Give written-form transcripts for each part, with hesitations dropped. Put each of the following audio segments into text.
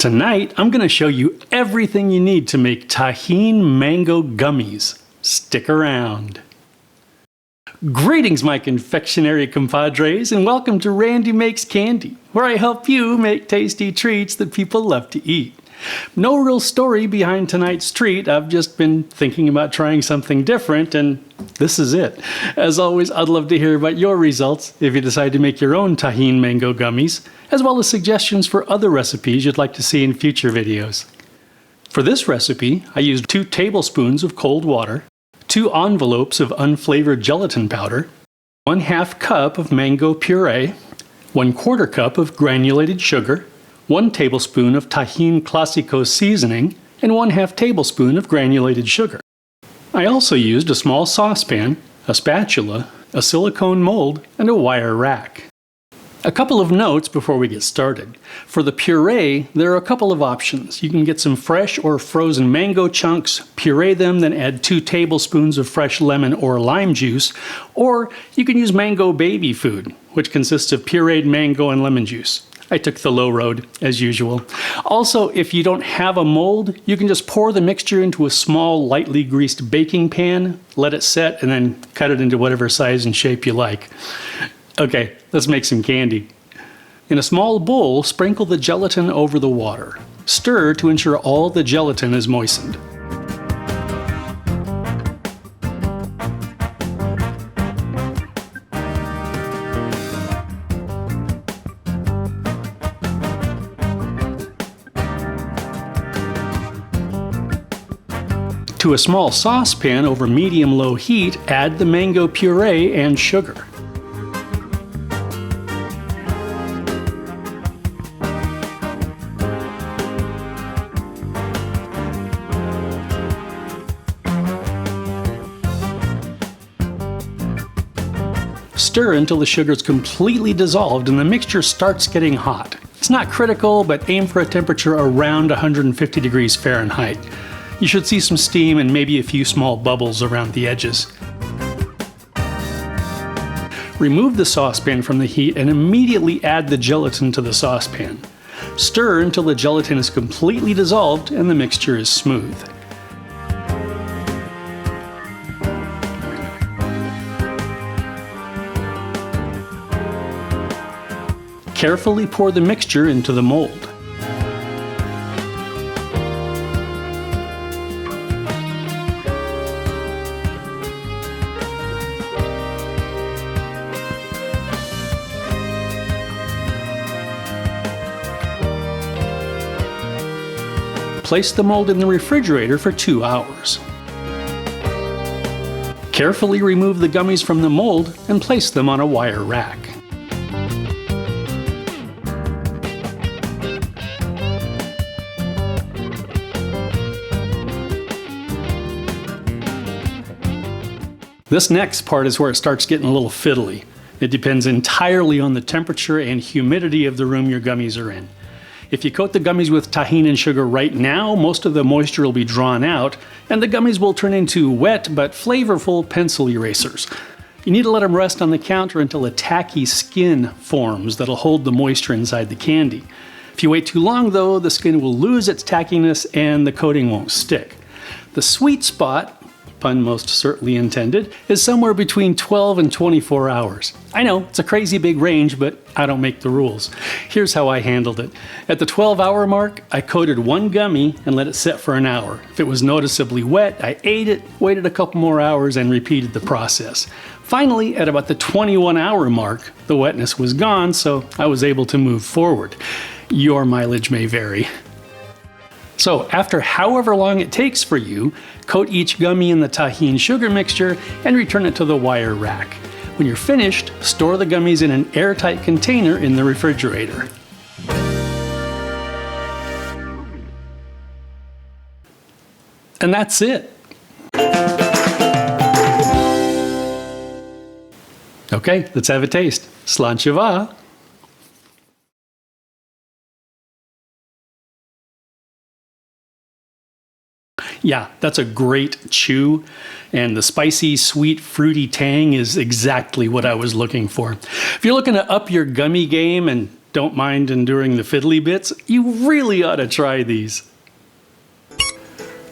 Tonight, I'm going to show you everything you need to make Tajín mango gummies. Stick around. Greetings, my confectionery compadres, and welcome to Randy Makes Candy, where I help you make tasty treats that people love to eat. No real story behind tonight's treat. I've just been thinking about trying something different, and this is it. As always, I'd love to hear about your results if you decide to make your own Tajín mango gummies, as well as suggestions for other recipes you'd like to see in future videos. For this recipe, I used 2 tablespoons of cold water, 2 envelopes of unflavored gelatin powder, 1/2 cup of mango puree, 1/4 cup of granulated sugar, 1 tablespoon of Tajín Clásico seasoning, and 1/2 tablespoon of granulated sugar. I also used a small saucepan, a spatula, a silicone mold, and a wire rack. A couple of notes before we get started. For the puree, there are a couple of options. You can get some fresh or frozen mango chunks, puree them, then add 2 tablespoons of fresh lemon or lime juice, or you can use mango baby food, which consists of pureed mango and lemon juice. I took the low road, as usual. Also, if you don't have a mold, you can just pour the mixture into a small, lightly greased baking pan, let it set, and then cut it into whatever size and shape you like. Okay, let's make some candy. In a small bowl, sprinkle the gelatin over the water. Stir to ensure all the gelatin is moistened. To a small saucepan over medium-low heat, add the mango puree and sugar. Stir until the sugar is completely dissolved and the mixture starts getting hot. It's not critical, but aim for a temperature around 150 degrees Fahrenheit. You should see some steam and maybe a few small bubbles around the edges. Remove the saucepan from the heat and immediately add the gelatin to the saucepan. Stir until the gelatin is completely dissolved and the mixture is smooth. Carefully pour the mixture into the mold. Place the mold in the refrigerator for 2 hours. Carefully remove the gummies from the mold and place them on a wire rack. This next part is where it starts getting a little fiddly. It depends entirely on the temperature and humidity of the room your gummies are in. If you coat the gummies with Tajín and sugar right now, most of the moisture will be drawn out, and the gummies will turn into wet but flavorful pencil erasers. You need to let them rest on the counter until a tacky skin forms that'll hold the moisture inside the candy. If you wait too long though, the skin will lose its tackiness and the coating won't stick. The sweet spot, pun most certainly intended, is somewhere between 12 and 24 hours. I know, it's a crazy big range, but I don't make the rules. Here's how I handled it. At the 12-hour mark, I coated 1 gummy and let it sit for an hour. If it was noticeably wet, I ate it, waited a couple more hours, and repeated the process. Finally, at about the 21-hour mark, the wetness was gone, so I was able to move forward. Your mileage may vary. So after however long it takes for you, coat each gummy in the Tajín sugar mixture and return it to the wire rack. When you're finished, store the gummies in an airtight container in the refrigerator. And that's it. Okay, let's have a taste. Slancheva. Yeah, that's a great chew, and the spicy, sweet, fruity tang is exactly what I was looking for. If you're looking to up your gummy game and don't mind enduring the fiddly bits, you really ought to try these.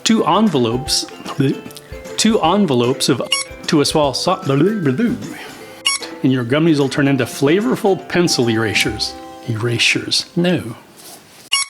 2 envelopes of to a small and your gummies will turn into flavorful pencil erasures. No.